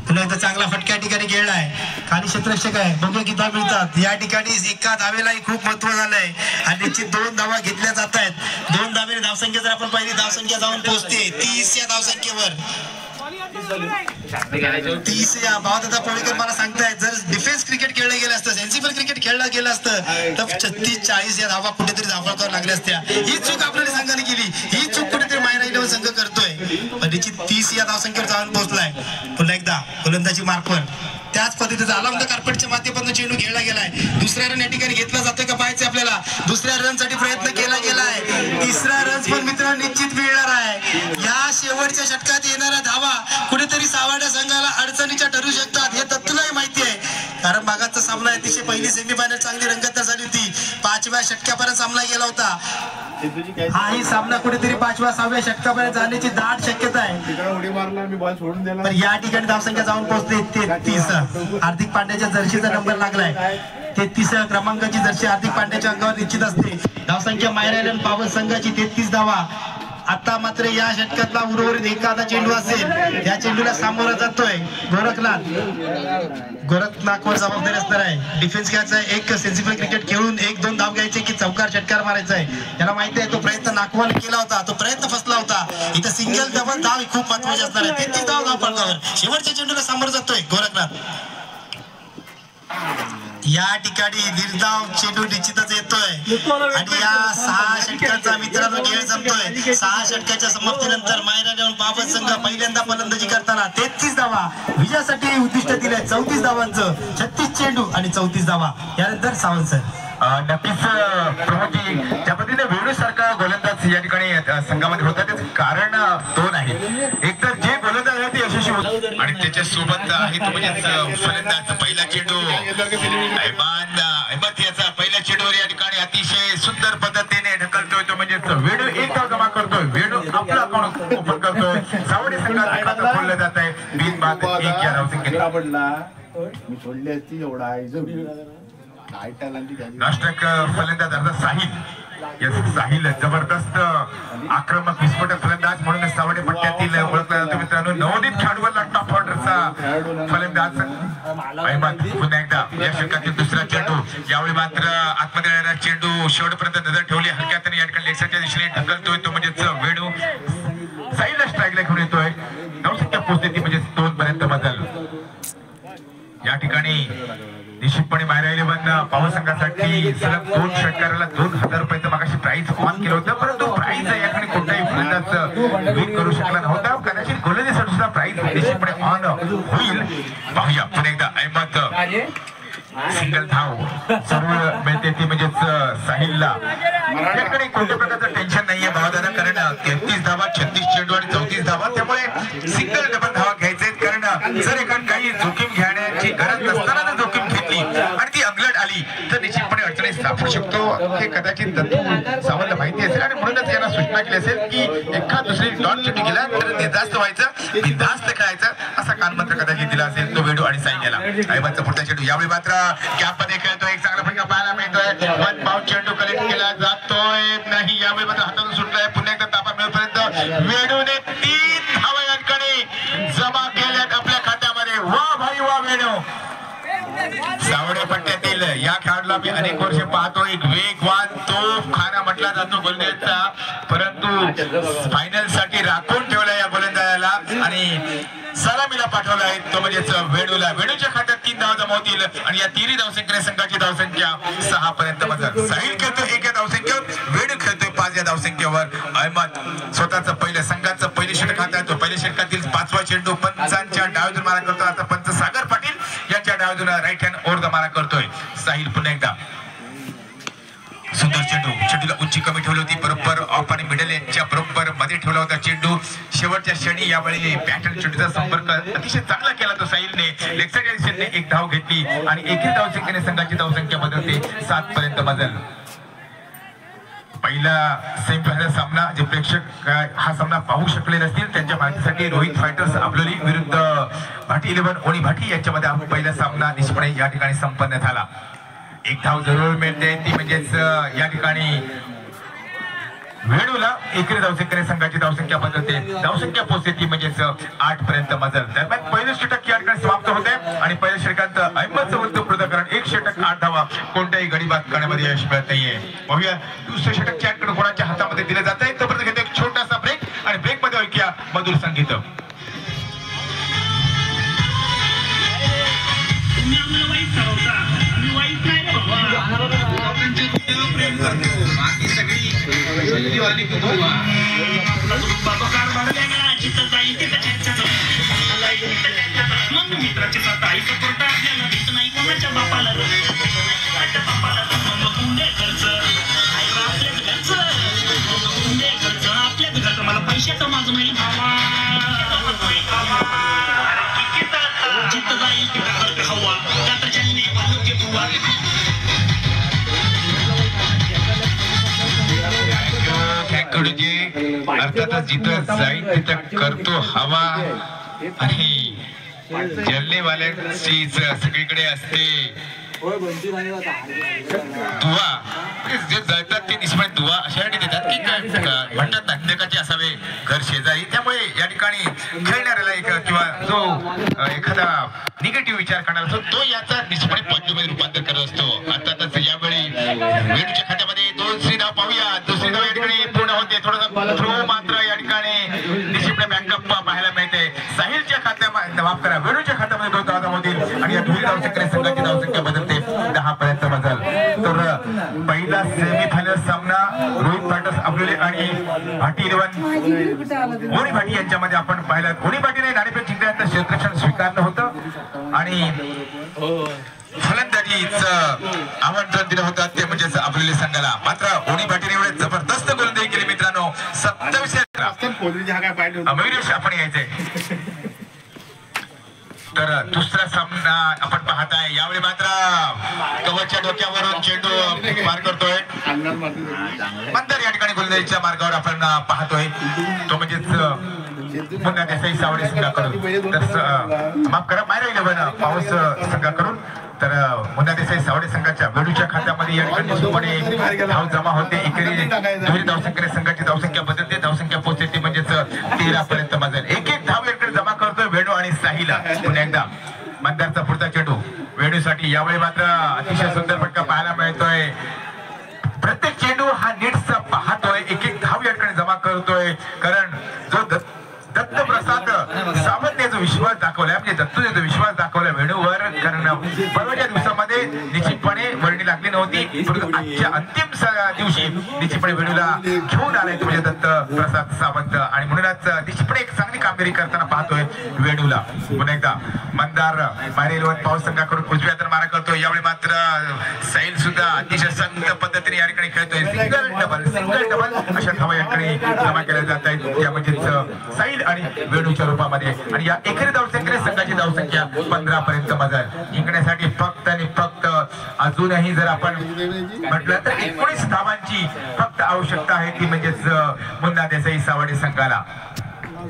पुन्हा एकदा चांगला फटका या ठिकाणी खेळलाय. खाली क्षेत्ररक्षक आहे. बघूया किती धावा मिळतात. या ठिकाणी एका धावेलाही खूप महत्व झालंय आणि निश्चित 2 धावा घेतल्या जात आहेत. 2 धावेने धावसंख्या जर आपण पहिली धावसंख्या जाऊन पोहोचते 30 या धावसंख्येवर. 30 या भावदादा पळेकर मला सांगतायत जर डिफेन्स क्रिकेट खेळलं गेलं असतं, सेन्सिबल क्रिकेट खेळलं गेलं असतं तर 36-40 या धावा कुठेतरी धावा करावं लागल्या असत्या. ही चूक आपल्याला संघाने केली. ही चूक कुठेतरी मायरा संघ करतोय. पण निश्चित 30 या धावसंख्येवर जाऊन पोहोचलाय. पुन्हा एकदा गोलंदाजी मार्कवर त्याच पद्धतीचा अलार्म कार्पेटच्या माध्यमातून चेंडू खेळला गेलाय. 2रा रन या ठिकाणी घेतला जातोय का पाहायचं आपल्याला. 2ऱ्या रन साठी प्रयत्न केला गेलाय. 3रा रन पण मित्रांनो निश्चित मिळणार आहे. या शेवटच्या षटकात येणाऱ्या धावा कुठेतरी सावर्डा संघाला अडचणीच्या ठरू शकतात हे तत्वलाही माहिती आहे. कारण मागाचा सामना अतिशय पहिली सेमीफायनल चांगली रंगतदार झाली होती. 5व्या षटकापर्यंत सामना गेला होता. हाही सामना कुठेतरी 5व्या-6व्या षटकापर्यंत जाण्याची दाट शक्यता आहे. पण या ठिकाणी धावसंख्या जाऊन पोहोचते 33. हार्दिक पांड्याच्या जर्सीचा नंबर लागलाय. 33 क्रमांकाची जर्सी हार्दिक पांड्याच्या अंगावर निश्चित असते. धावसंख्या मायरा पावन संघाची 33 धावा. आता मात्र या षटकातला उर्वरित एखादा चेंडू असेल या चेंडूला सामोरा जातोय गोरखनाथवर जबाबदारी असणार आहे. डिफेन्स घ्यायचा आहे. एक सेन्सिबल क्रिकेट खेळून 1-2 धाव घ्यायचे की चौकार षटकार मारायचा आहे. याला माहिती आहे तो प्रयत्न नागवाने केला होता. तो प्रयत्न फसला होता. इथं सिंगल डबल धाव खूप महत्वाची असणार आहे. 33 धाव पडल्यावर शेवटच्या चेंडूला सामोरं जातोय गोरखनाथ. या ठिकाणी निर्धाव चेंडू निश्चितच येतोय आणि या 6 षटकाचा मित्रांनो खेळ जमतोय. 6 षटकाच्या समाप्तीनंतर मायरा बाबत संघ पहिल्यांदा फलंदाजी करताना 33 धावा विजयासाठी उद्दिष्ट दिले. 34 धावांचं 36 चेंडू आणि 34 धावा. यानंतर सावंत सर. नक्कीच प्रमोदजी ज्या पद्धतीने वेणू सारखा गोलंदाज या ठिकाणी संघामध्ये होता त्याचं कारण 2 आहे. एक तर जे गोलंदाज आहे ते यशस्वी होत आणि त्याच्या सोबत आहे तो म्हणजे फलंदाज. पहिला चेंडू अहमद याचा पहिल्या चेंडूवर या ठिकाणी अतिशय सुंदर पद्धतीने ढकलतोय तो म्हणजे वेणू 1 धाव जमा करतोय. वेणू आपलं अकाउंट ओपन करतोय. सावडी संघात खातं खोललं जात आहे. 3-1 या धावसंख्येने पडला मी सोडली असती एवढा नाश्टक फलंदाज साहिल साहिल जबरदस्त आक्रमक विस्फोटक फलंदाज म्हणून सावडे पट्ट्यातील ओळखला जातो मित्रांनो. नवोदित खेळाडूला टॉप ऑर्डरचा फलंदाज अहमद. पुन्हा एकदा या षटकातील दुसरा चेंडू. यावेळी मात्र आतमध्ये येणारा चेंडू शेवटपर्यंत नजर ठेवली. हलक्यात या ठिकाणी लेगच्या दिशेने ढकलतोय तो म्हणजेच वेणू. साहिलला स्ट्राईकला घेऊन येतोय. धावसंख्या पोहोचते ती म्हणजे 2 पर्यंत बदल. या ठिकाणी निश्चितपणे बाहेर 11 पॉवर संघासाठी सलग 2 षटकाराला 2000 रुपयाचं मागाशी प्राइज ऑन केलं होतं, परंतु प्राइज या ठिकाणी कोणताही फलंदाज विन करू शकला नव्हता. कदाचित गोलंदाजीसाठी सुद्धा प्राइज निश्चितपणे ऑन होईल. पाहूया पुन्हा एकदा अहमद सिंगल धाव सर्व मिळते ती म्हणजेच साहिलला. याकडे कोणत्या प्रकारचं टेन्शन नाहीये भावदादा, कारण 33 धावा 36 चेंडू आणि 34 धावा, त्यामुळे सिंगल डबल धावा घ्यायचे. कारण जर एखाद काही जोखीम घेण्याची गरज नसताना जर जोखीम घेतली आणि ती अंगलट आली तर निश्चितपणे अडचणी सापडू शकतो. हे कदाचित दत्तू सावंत माहिती असेल आणि म्हणूनच यांना सूचना केली असेल की एखाद दुसरी डॉट चेंडू गेला तर निर्धास्त व्हायचं, बिनधास्त खेळायचं असा कानमंत्र कदाचित दिला असेल तो वेडू आणि साई गेला. अहमदचा पुढचा चेंडू यावेळी मात्र कॅप मध्ये खेळतोय. एक चांगला फटका पाहायला मिळतोय. 1 बाउंड चेंडू कलेक्ट केला जातोय नाही. यावेळी मात्र हातातून सुटलाय. पुन्हा एकदा ताबा मिळेपर्यंत वेणूने 3 धावा यांकडे जमा केल्यात आपल्या खात्यामध्ये. वा भाई वा वेणू. सावडे पट्ट्यातील या खेळाडूला मी अनेक वर्ष पाहतो. एक वेगवान तोफखाना म्हटला जातो गोलंदाजाचा, परंतु फायनल साठी राखून ठेवला या गोलंदाजाला आणि सलामीला पाठवला आहे तो म्हणजेच वेणूला. वेणूच्या खात्यात 3 धावा जमा होतील आणि या 3 धावसंख्येने संघाची धावसंख्या 6 पर्यंत बदल. साहिल खेळतोय 1 या धावसंख्येवर, वेणू खेळतोय 5 या धावसंख्येवर. अहमद स्वतःचं पहिलं संघाचं पहिलं षटक हाताळतो. पहिल्या षटकातील 5वा चेंडू पंचांच्या डावीतून मारा करतोय. आता पंच सागर पाटील यांच्या डावीतून राईट हँड ओव्हर द मारा करतोय साहिल. पुन्हा एकदा सुंदर चेंडू. चेंडूला उंची कमी ठेवली होती, बरोबर ऑफ आणि मिडल यांच्या बरोबर मध्ये ठेवला होता चेंडू. शेवटच्या क्षणी यावेळी बॅटर चेंडूचा संपर्क अतिशय चांगला केला तो साहिलने. लेगच्या दिशेने 1 धाव घेतली आणि 1 धावसंख्येने संघाची धावसंख्या बदलते 7 पर्यंत बदल. पहिला सेमीफायनल सामना जे प्रेक्षक हा सामना पाहू शकले नसतील त्यांच्या माहितीसाठी रोहित फायटर्स अबलोली विरुद्ध भाटी 11 ओणी भाटी यांच्यामध्ये पहिला सामना निश्चितपणे या ठिकाणी संपन्न झाला. 1 धाव जरूर मिळते ती म्हणजेच या ठिकाणी वेणूला. 1 धावसंख्येने संघाची धावसंख्या बदलते. धावसंख्या पोहोचते ती म्हणजेच 8 पर्यंत बदल. दरम्यान पहिलं षटक या ठिकाणी समाप्त होते आणि पहिल्या षटकात अहमदचं वृत्तपूर्णकरण 1 षटक 8 धावा कोणत्याही गडी बाद करण्यामध्ये यश मिळत नाहीये. पाहूया दुसरे षटक या कोणाच्या हातामध्ये दिले जात आहे. तोपर्यंत घेतो एक छोटासा ब्रेक आणि ब्रेक मध्ये ऐकूया मधुर संगीत. मला पैशाचं माझं नाही भावा जिथं जाईल तिथं हवा आता ज्यांनी आरोग्य बुवा. अर्थातच जिथं जाईल तिथं करतो हवा आणि जलनेवाल्यांची सगळीकडे असते दुवा. जे जळतात ते निश्चितपणे दुवा अशासाठी देतात की काय म्हणतात ना प्रत्येकाचे असावे घर शेजारी. त्यामुळे या ठिकाणी खेळणाऱ्याला एक किंवा जो एखादा निगेटिव्ह विचार करणार असतो तो याचा निश्चितपणे पॉझिटिव्ह मध्ये रूपांतर करत असतो. अर्थातच यावेळी वेणूच्या खात्यामध्ये 2 धाव पाहूया. 2री धाव या ठिकाणी पूर्ण होते. थोडासा थ्रो मात्र या ठिकाणी निश्चितपणे बॅकअप पाहायला मिळते. साहिलच्या खात्यामध्ये माफ करा वेणूच्या खात्यामध्ये 2 धावा होतील आणि या 2 धावसंख्येने संघाची धावसंख्या बदलते 10 पर्यंत बदल. तर पहिला सेमीफायनल सामना रोहित फायटर्स अबलोली आणि भाटी 11 ओणी भाटी यांच्यामध्ये आपण पाहिला. ओणी भाटीने नाणेफेक जिंकल्यानंतर क्षेत्ररक्षण स्वीकारलं होतं आणि फलंदाजीचं आमंत्रण दिलं होतं ते म्हणजेच अबलोली संघाला. मात्र ओणी भाटीने एवढे जबरदस्त गोलंदाजी केली मित्रांनो. 27 मयुरेश आपण यायचंय. तर दुसरा सामना आपण पाहताय. यावेळी मात्र कवचच्या डोक्यावरून चेंडू पार करतोय मंतर या ठिकाणी गोलंदाजीच्या मार्गावर आपण पाहतोय तो म्हणजेच मुन्ना देसाई सावडे संघाकडून. तर माफ करा बाहेर 11 पाऊस संघाकडून. तर मुन्ना देसाई सावडे संघाच्या वेडूच्या खात्यामध्ये आणि या ठिकाणी निश्चितपणे धाव जमा होते. एकेरी दुहेरी धावसंख्येने संघाची धावसंख्या बदलते. धावसंख्या पोहोचते ती म्हणजेच 13 पर्यंत मजल. एक धाव याकडे जमा करतोय वेणू आणि साहिला. पुन्हा एकदा मंदारचा पुढचा चेंडू वेणूसाठी. यावेळी मात्र अतिशय सुंदर फटका पाहायला मिळतोय. प्रत्येक चेंडू हा नीटचा पाहतोय. एक एक धाव या ठिकाणी जमा करतोय. कारण जो दत्त प्रसाद सावंत जो विश्वास दाखवलाय म्हणजे दत्तूने जो विश्वास दाखवलाय वेणूवर. कारण परवाच्या दिवसामध्ये निश्चितपणे वर्णी लागली नव्हती परंतु आजच्या अंतिम दिवशी निश्चितपणे वेणूला घेऊन आलाय म्हणजे दत्त प्रसाद सावंत. आणि म्हणूनच निश्चितपणे एक चांगली कामगिरी करताना पाहतोय वेणूला. पुन्हा एकदा मंदार बाहेर पाऊस संघाकडून उजव्या तर मारा करतोय. यावेळी मात्र साहिल सुद्धा अतिशय संत पद्धतीने या ठिकाणी खेळतोय. सिंगल डबल अशा धावा या ठिकाणी जमा केल्या जात आहेत. त्या म्हणजेच साहिल आणि वेणूच्या रूपामध्ये. आणि या एकेरी धावसंख्येने संघाची धावसंख्या 15 पर्यंत मजल. जिंकण्यासाठी फक्त आणि फक्त अजूनही जर आपण म्हटलं तर 19 धावांची फक्त आवश्यकता आहे. ती म्हणजेच मुन्ना देसाई सावडे संघाला.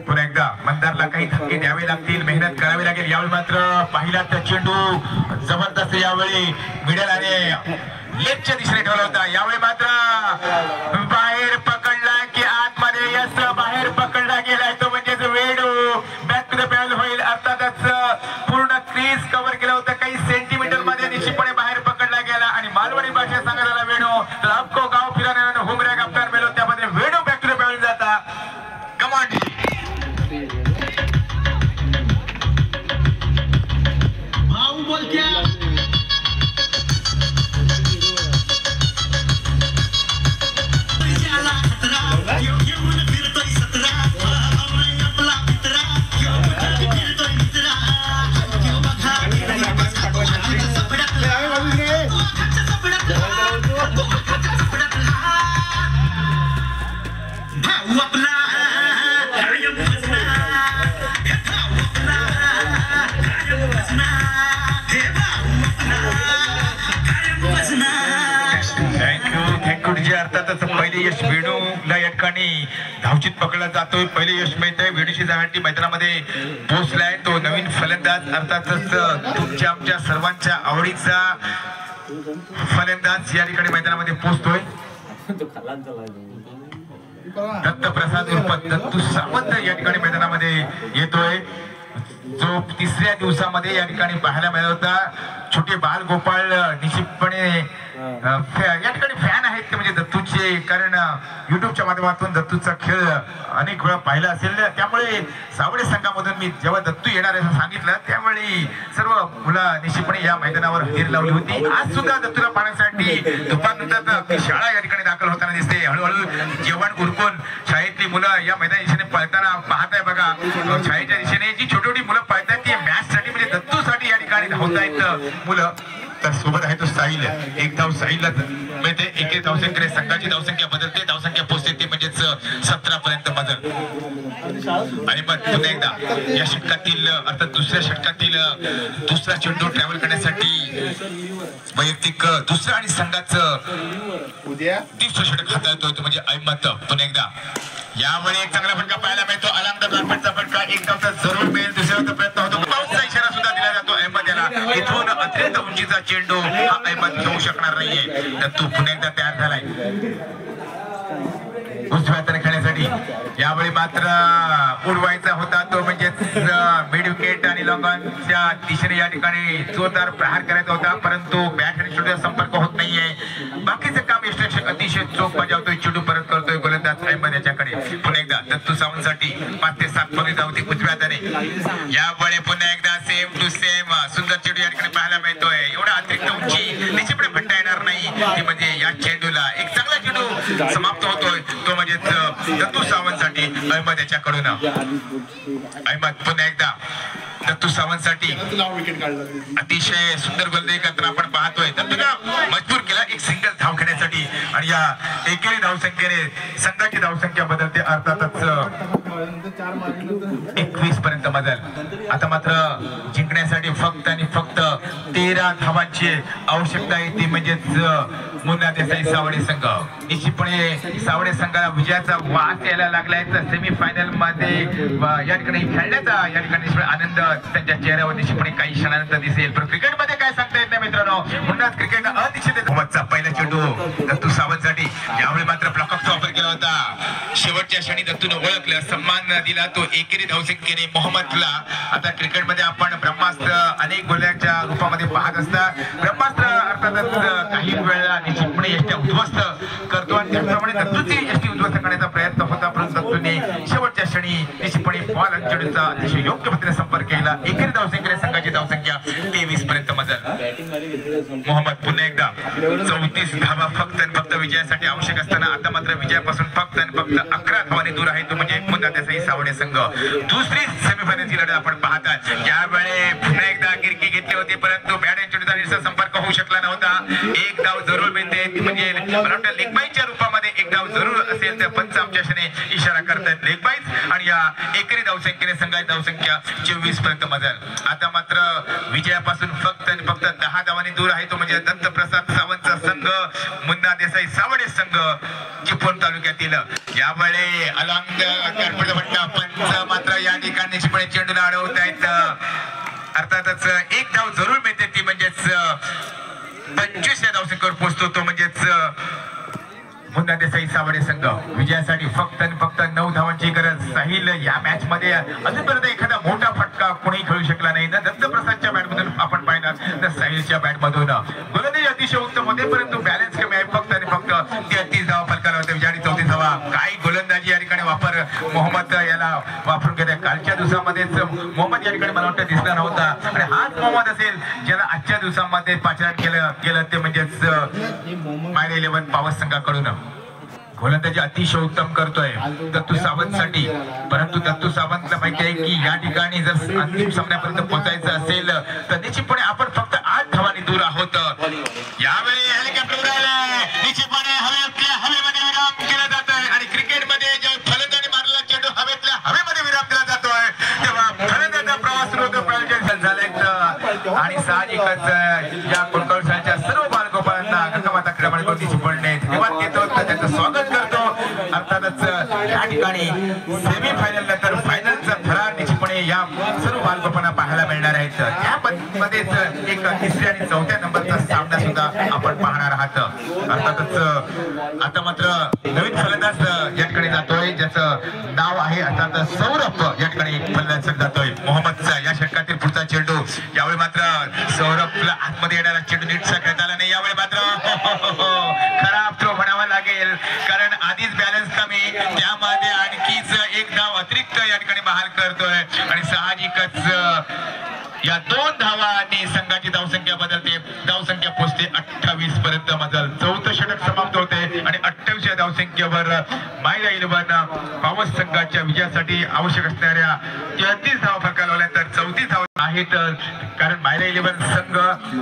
पुन्हा एकदा मंदारला काही धक्के द्यावे लागतील, मेहनत करावी लागेल. यावेळी मात्र पाहिला तर चेंडू जबरदस्त यावेळी मिडल आणि लेगच्या दिशेने ठेवला होता. यावेळी मात्र बाहेर पकडला की आतमध्ये यस बाहेर पकडला गेलाय तो म्हणजेच वेणू. बॅक टू द बॅल होईल. अर्थातच पूर्ण क्रीज कव्हर केला होता. काही सेंटीमीटर मध्ये निश्चितपणे बाहेर पकडला गेला. आणि मालवणी भाषेत सांगत आला वेणू तर आपको गाव फिराने हुमऱ्या कप्तान मेलो. त्यामध्ये वेणू बॅक टू द बॅल जाता. कमांड भाऊ बोलत्या अर्थातच पहिले यश वेणूला या ठिकाणी धावचित पकडला जातोय. पहिले यश मिळतंय. वेणूची जाण्यासाठी मैदानामध्ये पोहोचलाय तो नवीन फलंदाज. अर्थातच तुमच्या आमच्या सर्वांच्या आवडीचा फलंदाज या ठिकाणी मैदानामध्ये पोहोचतोय. दत्त प्रसाद उर्फ दत्तू सावंत या ठिकाणी मैदानामध्ये येतोय. जो तिसऱ्या दिवसामध्ये या ठिकाणी पाहायला मिळाला होता. छोटे बाल गोपाळ निश्चितपणे या ठिकाणी फॅन आहेत ते म्हणजे दत्तूचे. कारण युट्यूबच्या माध्यमातून दत्तूचा खेळ अनेक वेळा पाहिला असेल. त्यामुळे सावडे संघामधून मी जेव्हा दत्तू येणार असं सांगितलं त्यावेळी सर्व मुलं निश्चितपणे या मैदानावर हजेरी लावली होती. आज सुद्धा दत्तूला पाहण्यासाठी दुपारनंतर शाळा या ठिकाणी दाखल होताना दिसते. हळूहळू जेवण उरकून शाळेतली मुलं या मैदाना दिशेने पळताना पाहताय बघा. शाळेच्या दिशेने जी छोटी छोटी मुलं पळतात ती मॅच साठी म्हणजे दत्तूसाठी या ठिकाणी धावतायत मुलं. तर सोबत आहे तो साहिल. एक धाव साहिलला मिळते. एक धावसंख्येने संघाची धावसंख्या बदलते. धावसंख्या पोहोचते ती म्हणजेच 17 पर्यंत मजल. आणि मग पुन्हा एकदा या षटकातील अर्थात दुसऱ्या षटकातील दुसरा चेंडू ट्रॅव्हल करण्यासाठी वैयक्तिक दुसरा आणि संघाचं तिसरं षटक हाताळतोय तो म्हणजे अहमद. पुन्हा एकदा यावेळी एक चांगला फटका पाहायला मिळतो. अलंग गारपटचा फटका एक धावचा जरूर मिळेल. दुसऱ्या प्रयत्न होतो. पाऊसचा इशारा सुद्धा दिला जातो अहमद याला. इथून अत्यंत उंचीचा चेंडू हा अहमद घेऊ शकणार नाहीये. तर तू पुन्हा एकदा तयार झालाय उजव्या हाताने खेळण्यासाठी. यावेळी मात्र उडवायचा होता तो म्हणजेच मिड विकेट आणि लॉंगॉनच्या दिशेने या ठिकाणी जोरदार प्रहार करायचा होता परंतु बॅट आणि चेंडूचा संपर्क होत नाहीये. बाकीचं काम यष्टेक्षक अतिशय चोख बजावतोय. चेंडू परत करतोय गोलंदाज अहमद याच्याकडे. पुन्हा एकदा दत्तू सावंतसाठी 5 ते 7 मध्ये धावती उजव्या हाताने. यावेळी पुन्हा एकदा सेम टू सेम सुंदर चेंडू या ठिकाणी पाहायला मिळतोय. एवढा अतिरिक्त उंची निश्चितपणे म्हणता येणार नाही. ती म्हणजे या चेंडूला एक चांगला चेंडू समाप्त होतोय तो म्हणजे दत्तू सावंतसाठी अहमद याच्याकडून. अहमद पुन्हा एकदा दत्तू सावंतसाठी अतिशय सुंदर गोलंदाजी करताना आपण पाहतोय. दत्तूला मजबूर केला एक सिंगल धाव घेण्यासाठी. आणि या एकेरी धावसंख्येने संघाची धावसंख्या बदलते. अर्थातच 21 पर्यंत मजल. आता मात्र जिंकण्यासाठी फक्त आणि फक्त 13 धावांची आवश्यकता आहे. ती म्हणजेच मुन्ना देसाई सावडे संघ. निश्चितपणे सावडे संघाला विजयाचा वास यायला लागलाय. तर सेमीफायनल मध्ये या ठिकाणी खेळण्याचा या ठिकाणी आनंद त्यांच्या चेहऱ्यावर निश्चितपणे काही क्षणानंतर दिसेल. पण क्रिकेटमध्ये काय सांगता येत नाही मित्रांनो. म्हणूनच क्रिकेट अनिश्चित मोहम्मदचा पहिला चेंडू दत्तू सावंतसाठी, यावेळी मात्र ब्लॉकअपचा वापर केला होता. शेवटच्या क्षणी दत्तूने ओळखलं, सन्मान दिला तो एकेरी धावसंख्येने मोहम्मदला. आता क्रिकेटमध्ये आपण ब्रह्मास्त्र अनेक गोल्यांच्या रूपामध्ये पाहत असता. ब्रह्मास्त्र अर्थातच काही वेळा निश्चितपणे यष्टी उद्ध्वस्त करतो आणि त्याचप्रमाणे दत्तूची यष्टी उद्ध्वस्त करण्याचा प्रयत्न होता, परंतु दत्तूने शेवटच्या क्षणी निश्चितपणे बॉल आणि चेंडूचा अतिशय योग्य पद्धतीने संपर्क केला. एकेरी धावसंख्येने संघाची धावसंख्या 23 पर्यंत मजल. मोहम्मद पुन्हा एकदा 34 धावा फक्त आणि फक्त विजयासाठी आवश्यक असताना आता मात्र विजयापासून फक्त आणि फक्त 11 धावांनी दूर आहे तो म्हणजे मुन्ना देसाई सावडे संघ. दुसरी सेमीफायनलची लढत आपण पाहतात. यावेळी पुन्हा एकदा गिरकी घेतली होती, परंतु बॅट आणि चेंडूचा नीटसा संपर्क होऊ शकला नव्हता. एक धाव जरूर मिळते, म्हणजे मला वाटतं लेग बाईच्या रूपामध्ये एक धाव जरूर असेल तर पंच आमच्याने इशारा करतायत लेग बाईज. आणि या एकेरी धावसंख्येने संघाची धावसंख्या 24 पर्यंत मजल. आता मात्र विजयापासून फक्त आणि फक्त 10 धावांनी दूर आहे तो म्हणजे दत्तप्रसाद सावंतचा संघ, मुन्ना देसाई सावडे संघ चिपळूण तालुक्यातील. यावेळी अलॉंग पंच मात्र या ठिकाणी चिपळे चेंडूला अडवत आहेत. अर्थातच एक धाव जरूर मिळते, ती म्हणजेच 25 या धावसंख्येवर पोहोचतो तो म्हणजेच मुन्ना देसाई सावडे संघ. विजयासाठी फक्त आणि फक्त 9 धावांची गरज. साहिल या मॅच मध्ये अजूनपर्यंत एखादा मोठा फटका कोणी खेळू शकला नाही ना दत्तप्रसादच्या बॅट मधून आपण पाहिलं तर साहिलच्या बॅट मधून गोलंदाजी अतिशय उत्तम होते, परंतु बॅलन्स कमी आहे. फक्त आणि फक्त 33 धावा फलकाला होते, विजयासाठी 34 धावा. काही गोलंदाजी या ठिकाणी वापर मोहम्मद याला वापरून घेत आहे. कालच्या दिवसामध्येच मोहम्मद या ठिकाणी मला वाटतं दिसला नव्हता आणि हाच मोहम्मद असेल ज्याला आजच्या दिवसामध्ये पाचारण केलं ते म्हणजेच मायरा 11 पॉवर संघाकडून. गोलंदाजी अतिशय उत्तम करतोय दत्तू सावंतसाठी, परंतु दत्तू सावंतला माहिती आहे की या ठिकाणी जर अंतिम सामन्यापर्यंत पोहोचायचं असेल तर निश्चितपणे आपण फक्त 8 धावांनी दूर आहोत. यावेळी हेलिकॉप्टर उडाले, निश्चितपणे हवेमध्ये विराम केला जातोय आणि क्रिकेटमध्ये जे फलंदाजी मारला चेंडू हवेतल्या हवेमध्ये विराम दिला जातोय तेव्हा फलंदाजीचा प्रवास सुरू होतो. झालाय आणि साहजिकच या कोळकळशाच्या सर्व बालगोपाळांना गंगामाता क्रीडा मंडळ चिपळणे धन्यवाद देतो, त्यांचं स्वागत करतो. अर्थातच या ठिकाणी सेमीफायनल नंतर फायनलचा थरार निश्चितपणे या सर्व बालगोपांना पाहायला मिळणार आहेत. त्यामध्येच एक 3ऱ्या आणि 4थ्या नंबरचा सामना सुद्धा आपण पाहणार आहात. अर्थातच आता मात्र नवीन फलंदाज या ठिकाणी जातोय, ज्याचं नाव आहे अर्थात सौरभ. या ठिकाणी फलंदाज जातोय मोहम्मदचा या षटकातील पुढचा चेंडू. यावेळी मात्र सौरभला आतमध्ये येणारा चेंडू नीटसा खेळता आला नाही. यावेळी मात्र खराब थ्रो म्हणावा लागेल, कारण आधीच बॅलन्स कमी, त्यामध्ये आणखीच एक धाव अतिरिक्त या ठिकाणी बहाल करतोय आणि साहजिकच या 2 धावांनी संघाची धावसंख्या बदलते. धावसंख्या पोहोचते 28 पर्यंत मजल. 4थं षटक समाप्त होते आणि 28 या धावसंख्येवर मायरा 11 पॉवर संघाच्या विजयासाठी आवश्यक असणाऱ्या 33 धावा फलकाला लावल्यानंतर 34 धावा आहेत, कारण मायरा 11 संघ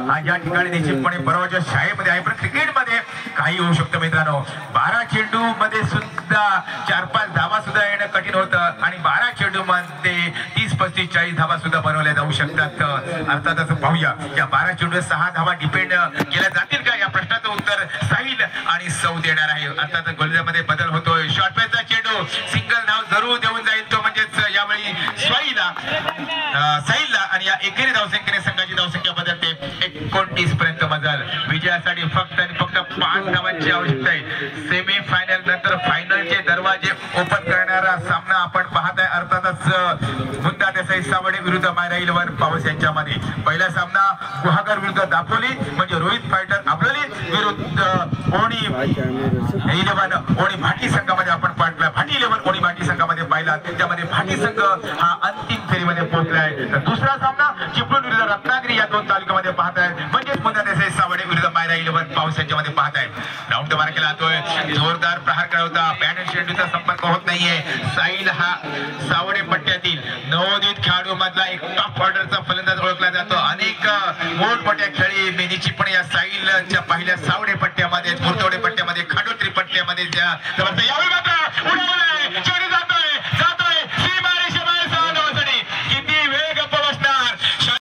हा या ठिकाणी निश्चितपणे परवाच्या शाळेमध्ये आहे. पण क्रिकेटमध्ये काही होऊ शकतं मित्रांनो. 12 चेंडू मध्ये सुद्धा 4-5 धावा सुद्धा येणं कठीण होतं आणि 12 चेंडू मध्ये 30-35-40 धावा सुद्धा बनवल्या जाऊ शकतात. अर्थातच पाहूया या 12 चेंडू 6 धावा डिपेंड केल्या जातील का, या प्रश्नाचं उत्तर साहिल आणि सौ देणार आहे. अर्थात गोलंदाजीमध्ये बदल होतोय. शॉर्ट पेसचा चेंडू सिंगल धाव जरूर देऊन जाईल तो म्हणजेच यावेळी साहिलला आणि या एकेरी धावसंख्येने संघाची धावसंख्या बदलते 29 पर्यंत मजल. विजयासाठी फक्त आणि फक्त 5 धावांची आवश्यकता आहे. सेमी फायनल नंतर फायनलचे दरवाजे ओपन करणारा सामना आपण पाहत आहे. अर्थातच मुन्ना देसाई सावडे विरुद्ध मायरा 11 पॉवर्स यांच्यामध्ये पहिला सामना गुहागर विरुद्ध दापोली म्हणजे रोहित फायटर आपलोली विरुद्ध ओणी 11 ओणी भाटी संघामध्ये आपण पाहिला. भाटी 11 ओणी भाटी संघामध्ये पाहिला, त्यामध्ये भाटी संघ हा अंतिम फेरीमध्ये पोहोचलाय. तर दुसरा सामना चिपळूण विरुद्ध रत्नागिरी या 2 तालुक्यामध्ये पाहत आहे, म्हणजेच मुन्ना देसाई सावडे विरुद्ध मायरा 11 पॉवर्स यांच्यामध्ये पाहत आहे. राऊंड मार केला जातोय, जोरदार प्रहार केला होता, बॅट आणि चेंडूचा संपर्क होत नाहीये. साहिल हा सावडे पट्ट्यातील नवोदित खेळाडू मधला एक टॉप ऑर्डरचा फलंदाज ओळखला जातो. अनेक मोठमोठ्या खेळी निश्चितपणे या साहिलच्या पहिल्या सावडे पट्ट्यामध्ये, मुरतोडे पट्ट्यामध्ये, खांडोत्री पट्ट्यामध्ये यावेळी